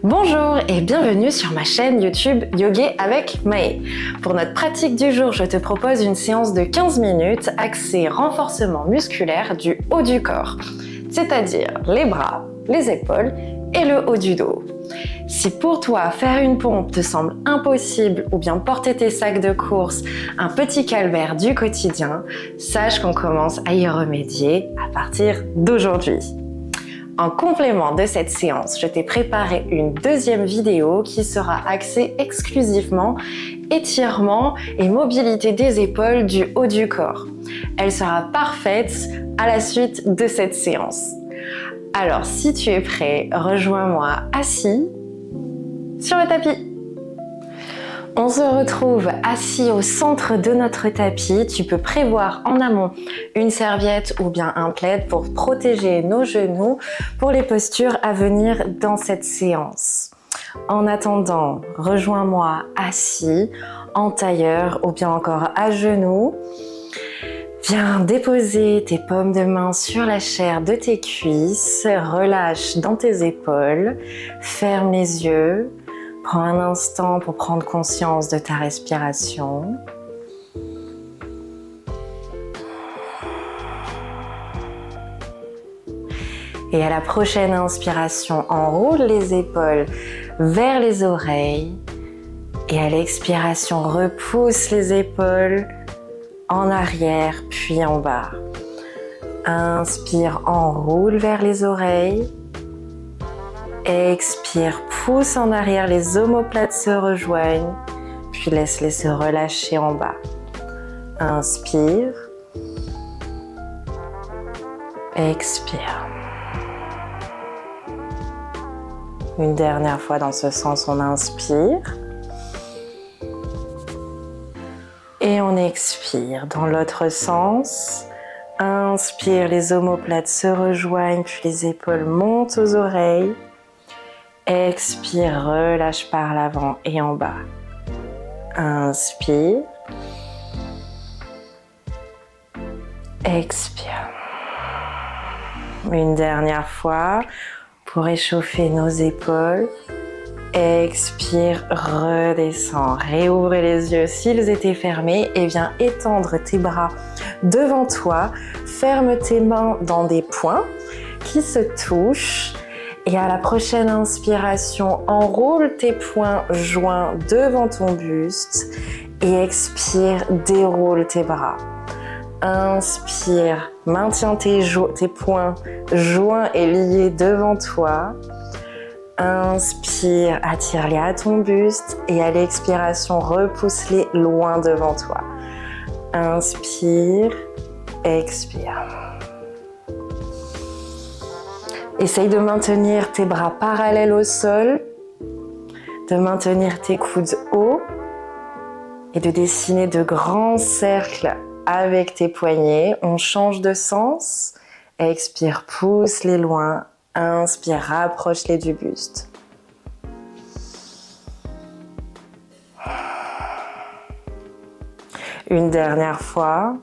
Bonjour et bienvenue sur ma chaîne YouTube Yoga avec Maë. Pour notre pratique du jour, je te propose une séance de 15 minutes axée renforcement musculaire du haut du corps, c'est-à-dire les bras, les épaules et le haut du dos. Si pour toi faire une pompe te semble impossible ou bien porter tes sacs de course un petit calvaire du quotidien, sache qu'on commence à y remédier à partir d'aujourd'hui. En complément de cette séance, je t'ai préparé une deuxième vidéo qui sera axée exclusivement étirement et mobilité des épaules du haut du corps. Elle sera parfaite à la suite de cette séance. Alors si tu es prêt, rejoins-moi assis sur le tapis. On se retrouve assis au centre de notre tapis. Tu peux prévoir en amont une serviette ou bien un plaid pour protéger nos genoux pour les postures à venir dans cette séance. En attendant, rejoins-moi assis, en tailleur ou bien encore à genoux. Viens déposer tes paumes de main sur la chair de tes cuisses. Relâche dans tes épaules. Ferme les yeux. Prends un instant pour prendre conscience de ta respiration. Et à la prochaine inspiration, enroule les épaules vers les oreilles. Et à l'expiration, repousse les épaules en arrière puis en bas. Inspire, enroule vers les oreilles. Expire, pousse en arrière, les omoplates se rejoignent, puis laisse-les se relâcher en bas. Inspire. Expire. Une dernière fois dans ce sens, on inspire. Et on expire dans l'autre sens. Inspire, les omoplates se rejoignent, puis les épaules montent aux oreilles. Expire, relâche par l'avant et en bas. Inspire. Expire. Une dernière fois pour échauffer nos épaules. Expire, redescends. Réouvre les yeux s'ils étaient fermés et viens étendre tes bras devant toi. Ferme tes mains dans des poings qui se touchent. Et à la prochaine inspiration, enroule tes poings joints devant ton buste et expire, déroule tes bras. Inspire, maintiens tes poings joints et liés devant toi. Inspire, attire-les à ton buste et à l'expiration, repousse-les loin devant toi. Inspire, expire. Essaye de maintenir tes bras parallèles au sol, de maintenir tes coudes hauts et de dessiner de grands cercles avec tes poignets. On change de sens. Expire, pousse-les loin. Inspire, rapproche-les du buste. Une dernière fois.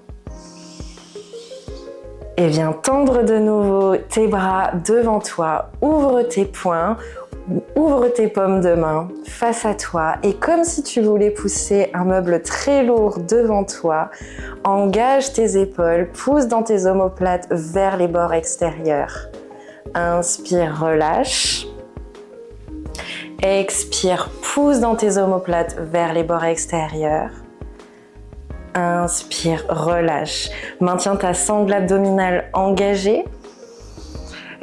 Et viens tendre de nouveau tes bras devant toi, ouvre tes poings, ouvre tes paumes de main face à toi et comme si tu voulais pousser un meuble très lourd devant toi, engage tes épaules, pousse dans tes omoplates vers les bords extérieurs. Inspire, relâche. Expire, pousse dans tes omoplates vers les bords extérieurs. Inspire, relâche. Maintiens ta sangle abdominale engagée.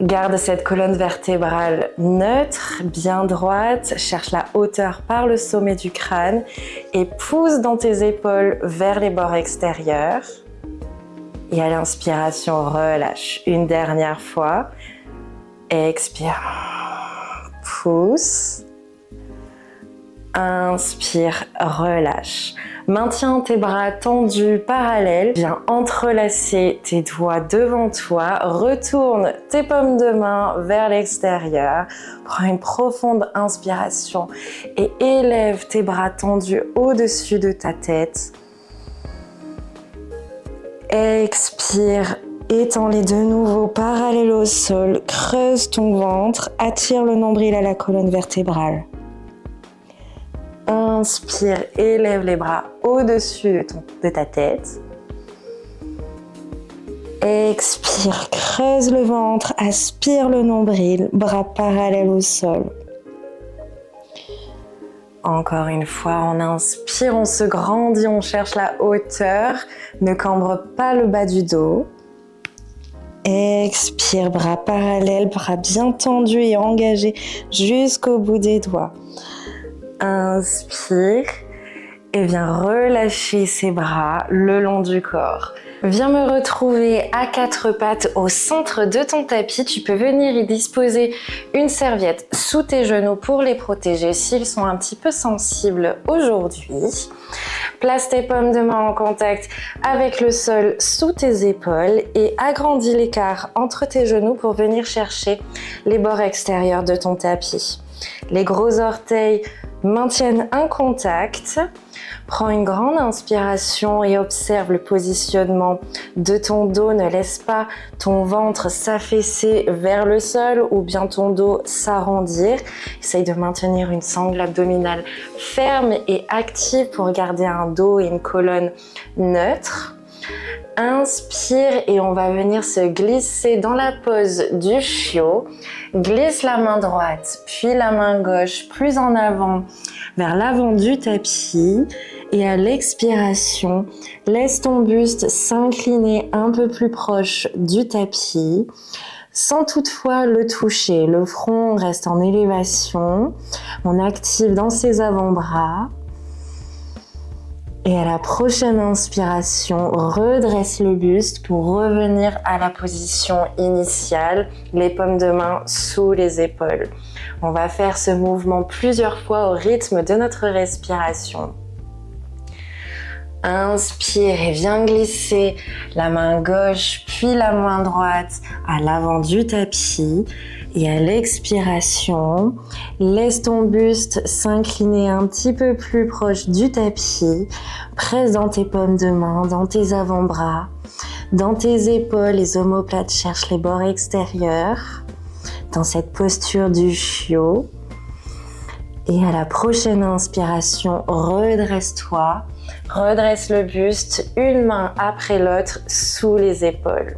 Garde cette colonne vertébrale neutre, bien droite. Cherche la hauteur par le sommet du crâne et pousse dans tes épaules vers les bords extérieurs. Et à l'inspiration, relâche. Une dernière fois. Expire. Pousse. Inspire, relâche. Maintiens tes bras tendus parallèles. Viens entrelacer tes doigts devant toi. Retourne tes paumes de main vers l'extérieur. Prends une profonde inspiration et élève tes bras tendus au-dessus de ta tête. Expire, Étends-les de nouveau parallèles au sol, creuse ton ventre, attire le nombril à la colonne vertébrale. Inspire, élève les bras au-dessus de ta tête. Expire, creuse le ventre, aspire le nombril, bras parallèles au sol. Encore une fois, on inspire, on se grandit, on cherche la hauteur. Ne cambre pas le bas du dos. Expire, bras parallèles, bras bien tendus et engagés jusqu'au bout des doigts. Inspire et viens relâcher ses bras le long du corps. Viens me retrouver à quatre pattes au centre de ton tapis. Tu peux venir y disposer une serviette sous tes genoux pour les protéger s'ils sont un petit peu sensibles aujourd'hui. Place tes paumes de main en contact avec le sol sous tes épaules et agrandis l'écart entre tes genoux pour venir chercher les bords extérieurs de ton tapis. Les gros orteils maintiennent un contact. Prends une grande inspiration et observe le positionnement de ton dos. Ne laisse pas ton ventre s'affaisser vers le sol ou bien ton dos s'arrondir. Essaye de maintenir une sangle abdominale ferme et active pour garder un dos et une colonne neutre. Inspire et on va venir se glisser dans la pose du chiot. Glisse la main droite, puis la main gauche plus en avant vers l'avant du tapis. Et à l'expiration, laisse ton buste s'incliner un peu plus proche du tapis, sans toutefois le toucher. Le front reste en élévation. On active dans ses avant-bras. Et à la prochaine inspiration, redresse le buste pour revenir à la position initiale, les paumes de main sous les épaules. On va faire ce mouvement plusieurs fois au rythme de notre respiration. Inspire et viens glisser la main gauche puis la main droite à l'avant du tapis. Et à l'expiration, laisse ton buste s'incliner un petit peu plus proche du tapis. Presse dans tes paumes de main, dans tes avant-bras, dans tes épaules. Les omoplates cherchent les bords extérieurs. Dans cette posture du chiot. Et à la prochaine inspiration, redresse-toi. Redresse le buste, une main après l'autre sous les épaules.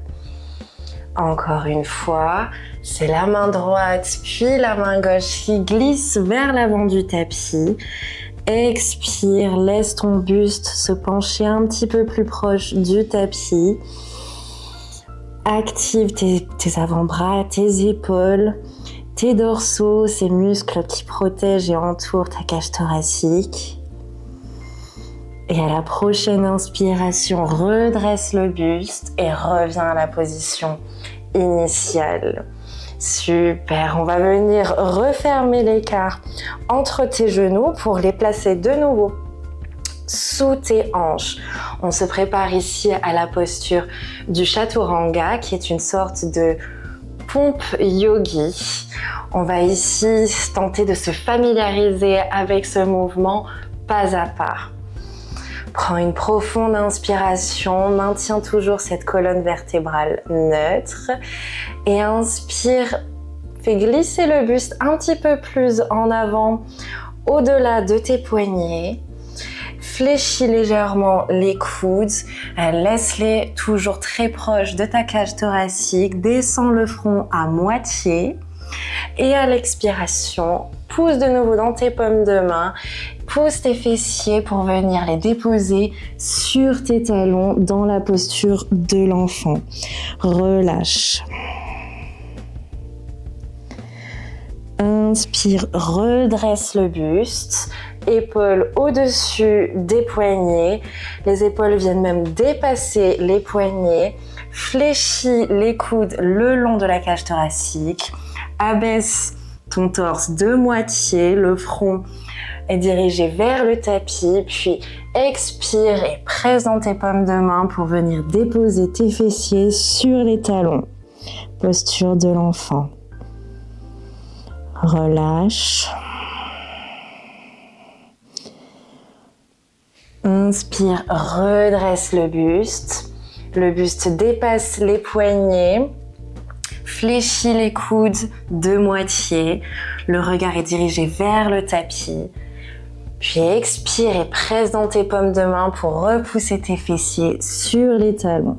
Encore une fois, c'est la main droite puis la main gauche qui glisse vers l'avant du tapis. Expire, laisse ton buste se pencher un petit peu plus proche du tapis. Active tes avant-bras, tes épaules, tes dorsaux, ces muscles qui protègent et entourent ta cage thoracique. Et à la prochaine inspiration, redresse le buste et reviens à la position initiale. Super, on va venir refermer l'écart entre tes genoux pour les placer de nouveau sous tes hanches. On se prépare ici à la posture du chaturanga qui est une sorte de pompe yogi. On va ici tenter de se familiariser avec ce mouvement pas à pas. Prends une profonde inspiration, maintiens toujours cette colonne vertébrale neutre et inspire, fais glisser le buste un petit peu plus en avant, au-delà de tes poignets. Fléchis légèrement les coudes, laisse-les toujours très proches de ta cage thoracique, descends le front à moitié et à l'expiration, pousse de nouveau dans tes paumes de main, pousse tes fessiers pour venir les déposer sur tes talons dans la posture de l'enfant. Relâche. Inspire, redresse le buste, épaules au-dessus des poignets. Les épaules viennent même dépasser les poignets. Fléchis les coudes le long de la cage thoracique. Abaisse ton torse de moitié, le front est dirigé vers le tapis, puis expire et presse dans tes paumes de main pour venir déposer tes fessiers sur les talons. Posture de l'enfant. Relâche. Inspire, redresse le buste. Le buste dépasse les poignets. Fléchis les coudes de moitié. Le regard est dirigé vers le tapis. Puis expire et presse dans tes paumes de main pour repousser tes fessiers sur les talons.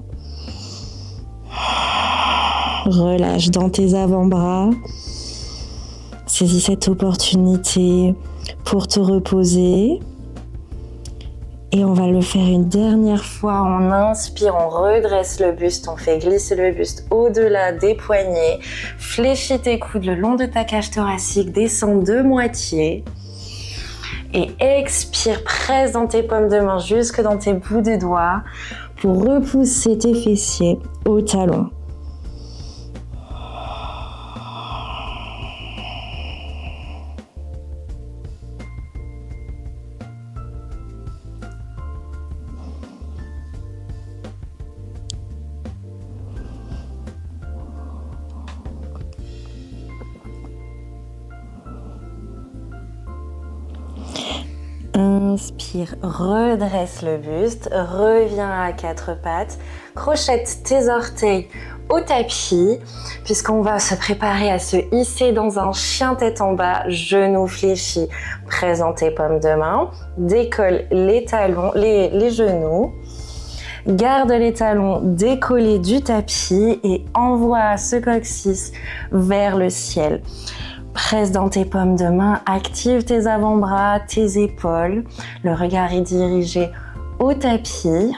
Relâche dans tes avant-bras. Saisis cette opportunité pour te reposer. Et on va le faire une dernière fois. On inspire, on redresse le buste, on fait glisser le buste au-delà des poignets. Fléchis tes coudes le long de ta cage thoracique, descends de moitié. Et expire, presse dans tes paumes de main jusque dans tes bouts de doigts pour repousser tes fessiers au talon. Inspire, redresse le buste, reviens à quatre pattes, crochette tes orteils au tapis, puisqu'on va se préparer à se hisser dans un chien tête en bas, genoux fléchis, présente tes paumes de main, décolle les talons, les genoux, garde les talons décollés du tapis et envoie ce coccyx vers le ciel. Presse dans tes paumes de main, active tes avant-bras, tes épaules. Le regard est dirigé au tapis.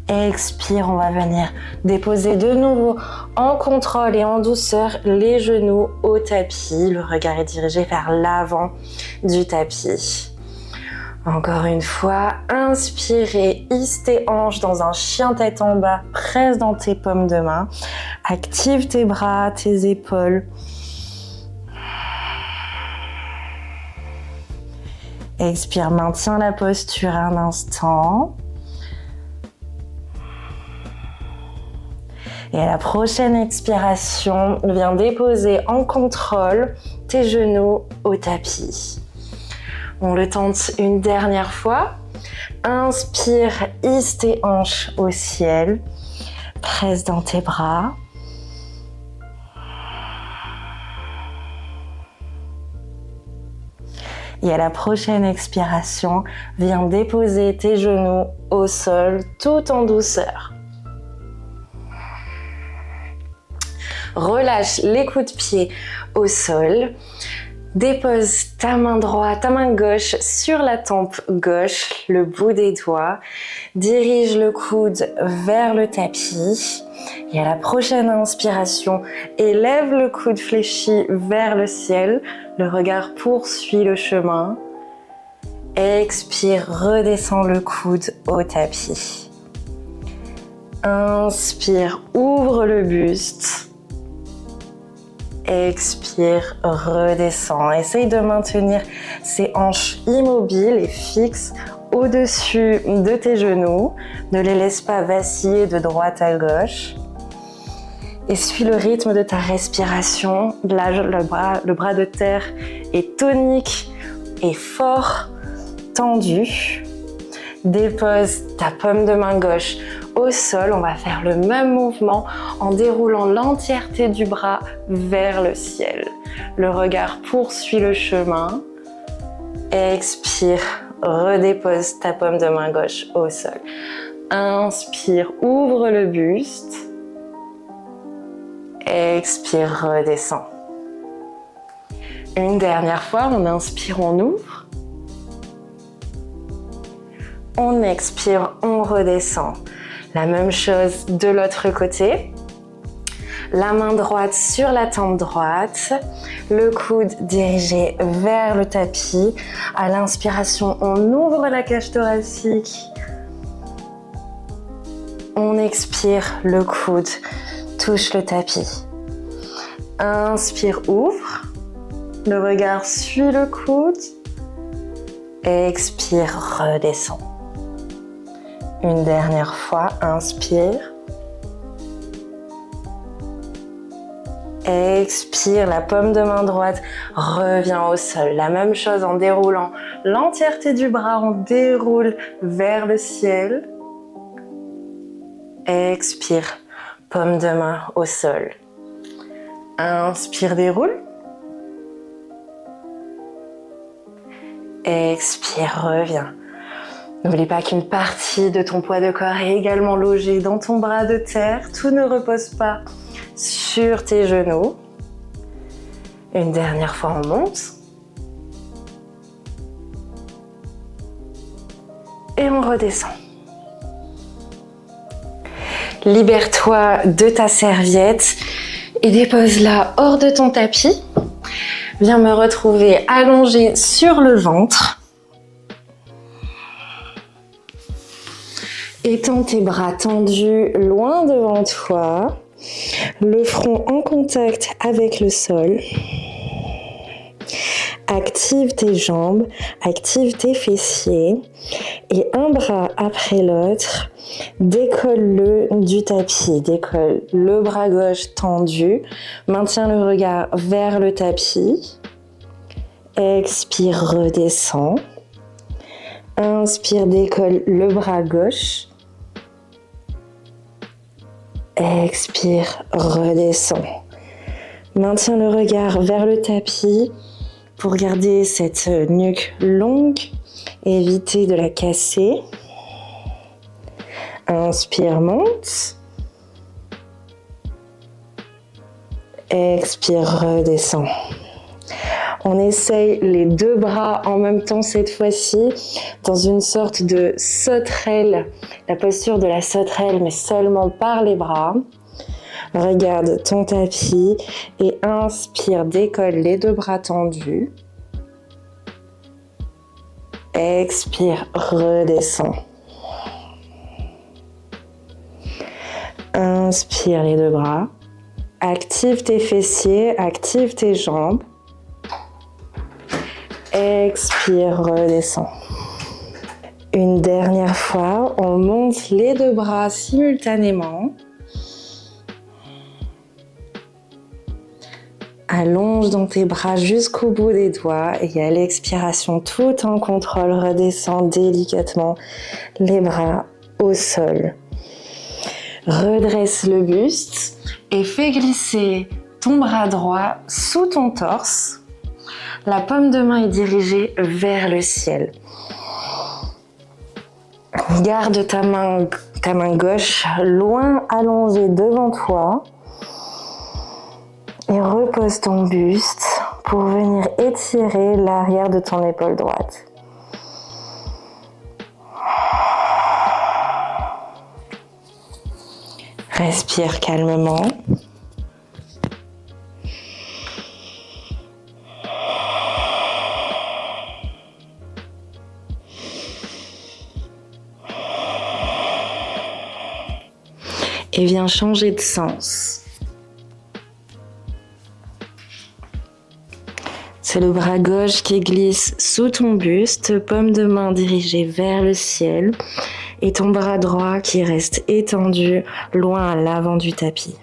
Expire, on va venir déposer de nouveau en contrôle et en douceur les genoux au tapis. Le regard est dirigé vers l'avant du tapis. Encore une fois, inspirez, hisse tes hanches dans un chien tête en bas, presse dans tes paumes de main, active tes bras, tes épaules. Expire, maintiens la posture un instant. Et à la prochaine expiration, viens déposer en contrôle tes genoux au tapis. On le tente une dernière fois. Inspire, hisse tes hanches au ciel. Presse dans tes bras. Et à la prochaine expiration, viens déposer tes genoux au sol tout en douceur. Relâche les coups de pied au sol. Dépose ta main droite, ta main gauche sur la tempe gauche, le bout des doigts. Dirige le coude vers le tapis. Et à la prochaine inspiration, élève le coude fléchi vers le ciel. Le regard poursuit le chemin. Expire, redescends le coude au tapis. Inspire, ouvre le buste. Expire, redescends. Essaye de maintenir ces hanches immobiles et fixes au-dessus de tes genoux. Ne les laisse pas vaciller de droite à gauche. Et suis le rythme de ta respiration. Là, le bras de terre est tonique et fort, tendu. Dépose ta paume de main gauche au sol. On va faire le même mouvement en déroulant l'entièreté du bras vers le ciel. Le regard poursuit le chemin. Expire, redépose ta paume de main gauche au sol. Inspire, ouvre le buste. Expire, redescends. Une dernière fois, on inspire, on ouvre. On expire, on redescend. La même chose de l'autre côté. La main droite sur la tempe droite. Le coude dirigé vers le tapis. À l'inspiration, on ouvre la cage thoracique. On expire, le coude touche le tapis. Inspire, ouvre. Le regard suit le coude. Expire, redescend. Une dernière fois, inspire. Expire, la paume de main droite revient au sol. La même chose en déroulant l'entièreté du bras, on déroule vers le ciel. Expire, paume de main au sol. Inspire, déroule. Expire, reviens. N'oublie pas qu'une partie de ton poids de corps est également logée dans ton bras de terre. Tout ne repose pas sur tes genoux. Une dernière fois, on monte. Et on redescend. Libère-toi de ta serviette et dépose-la hors de ton tapis. Viens me retrouver allongé sur le ventre. Étends tes bras tendus loin devant toi, le front en contact avec le sol. Active tes jambes, active tes fessiers et un bras après l'autre, décolle-le du tapis, décolle le bras gauche tendu, maintiens le regard vers le tapis, expire, redescends, inspire, décolle le bras gauche, expire, redescends, maintiens le regard vers le tapis, pour garder cette nuque longue, éviter de la casser. Inspire, monte. Expire, redescend. On essaye les deux bras en même temps cette fois-ci, dans une sorte de sauterelle, la posture de la sauterelle, mais seulement par les bras. Regarde ton tapis et inspire, décolle les deux bras tendus. Expire, redescends. Inspire les deux bras. Active tes fessiers, active tes jambes. Expire, redescends. Une dernière fois, on monte les deux bras simultanément. Allonge dans tes bras jusqu'au bout des doigts et à l'expiration, tout en contrôle, redescends délicatement les bras au sol. Redresse le buste et fais glisser ton bras droit sous ton torse. La paume de main est dirigée vers le ciel. Garde ta main gauche loin allongée devant toi. Et repose ton buste pour venir étirer l'arrière de ton épaule droite. Respire calmement. Et viens changer de sens. C'est le bras gauche qui glisse sous ton buste, paume de main dirigée vers le ciel et ton bras droit qui reste étendu loin à l'avant du tapis.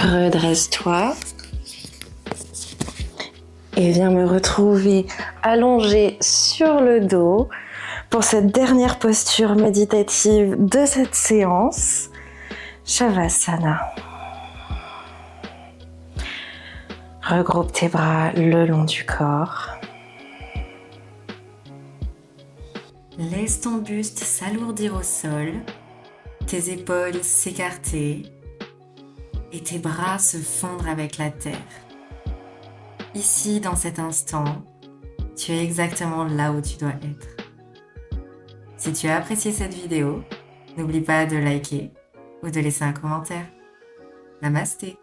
Redresse-toi et viens me retrouver allongé sur le dos pour cette dernière posture méditative de cette séance, Shavasana. Regroupe tes bras le long du corps. Laisse ton buste s'alourdir au sol, tes épaules s'écarter et tes bras se fondre avec la terre. Ici, dans cet instant, tu es exactement là où tu dois être. Si tu as apprécié cette vidéo, n'oublie pas de liker ou de laisser un commentaire. Namasté!